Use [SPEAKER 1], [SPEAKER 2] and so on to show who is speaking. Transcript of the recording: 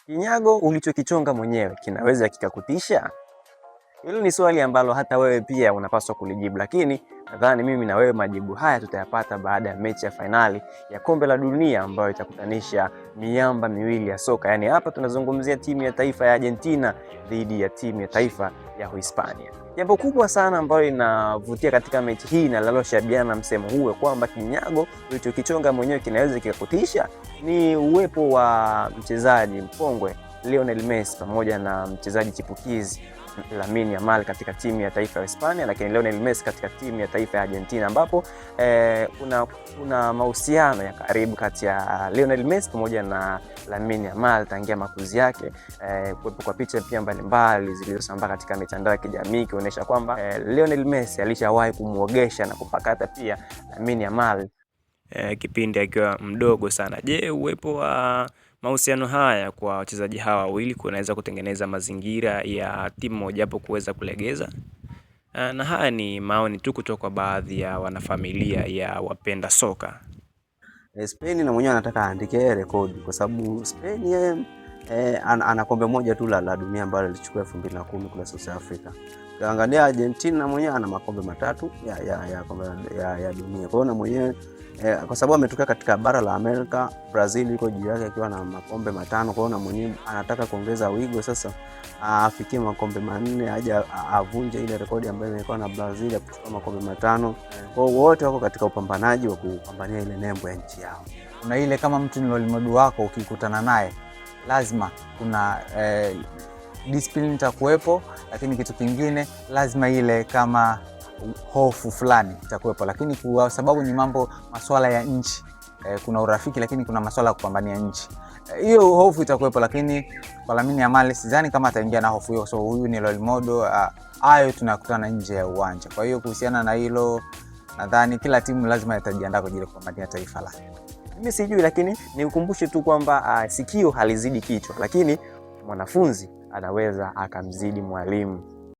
[SPEAKER 1] Kinyago ulichokichonga mwenyewe kinaweza kikakutisha? Hilo ni swali ambalo hata wewe pia unapaswa kulijibu, lakini nadhani mimi na wewe majibu haya tutayapata baada ya mechi ya fainali ya kombe la dunia ambayo itakutanisha miamba miwili ya soka. Yaani hapa tunazungumzia timu ya taifa ya Argentina dhidi ya timu ya taifa ya Uhispania. Jambo kubwa sana ambalo linavutia katika mechi hii na linaloshabiana na msemo huu kwamba kinyago ulichokichonga mwenyewe kinaweza kikakutisha ni uwepo wa mchezaji mkongwe Lionel Messi pamoja na mchezaji chipukizi Lamine Yamal katika timu ya taifa ya Hispania, lakini Lionel Messi katika timu ya taifa ya Argentina, ambapo kuna mahusiano ya karibu kati ya Lionel Messi pamoja na Lamine Yamal tangia makuzi yake, kuwepo kwa picha pia mbalimbali zilizosambaa katika mitandao ya kijamii kuonesha kwamba Lionel Messi alishawahi kumuogesha na kupakata pia Lamine Yamal kipindi akiwa mdogo sana. Je, uwepo wa mahusiano haya kwa wachezaji hawa wawili kunaweza kutengeneza mazingira ya timu moja hapo kuweza kulegeza? Na haya ni maoni tu kutoka baadhi ya wanafamilia ya wapenda soka.
[SPEAKER 2] Spain na mwenyewe anataka aandike rekodi kwa sababu Spain yeye ana kombe moja tu la dunia ambalo alichukua 2010 kule South Africa. Ukiangalia Argentina mwenyewe ana makombe matatu ya dunia. Kwa hiyo na mwenyewe kwa sababu ametokea katika bara la Amerika, Brazil iko juu yake akiwa na makombe 5. Kwa hiyo na mwenyewe anataka kuongeza wigo sasa afikie makombe 4 aje avunje ile rekodi ambayo imekuwa na Brazil ya kuchukua makombe 5. Kwa hiyo wote wako katika upambanaji wa kupambania ile nembo ya nchi yao.
[SPEAKER 3] Kuna ile kama mtu ni role model wako, ukikutana naye lazima kuna discipline itakuwepo, lakini kitu kingine lazima ile kama hofu fulani itakuwepo, lakini kwa sababu ni masuala ya nchi, kuna urafiki lakini kuna masuala ya kupambania nchi, hiyo hofu itakuwepo. Lakini kwa Lamine Yamal sidhani kama ataingia na hofu hiyo, so huyu ni role model, hayo tunakutana nje ya uwanja. Kwa hiyo kuhusiana na hilo nadhani kila timu lazima itajiandaa kwa ajili ya kupambania taifa lake.
[SPEAKER 1] Mimi sijui, lakini nikukumbushe tu kwamba sikio halizidi kichwa, lakini mwanafunzi anaweza akamzidi mwalimu.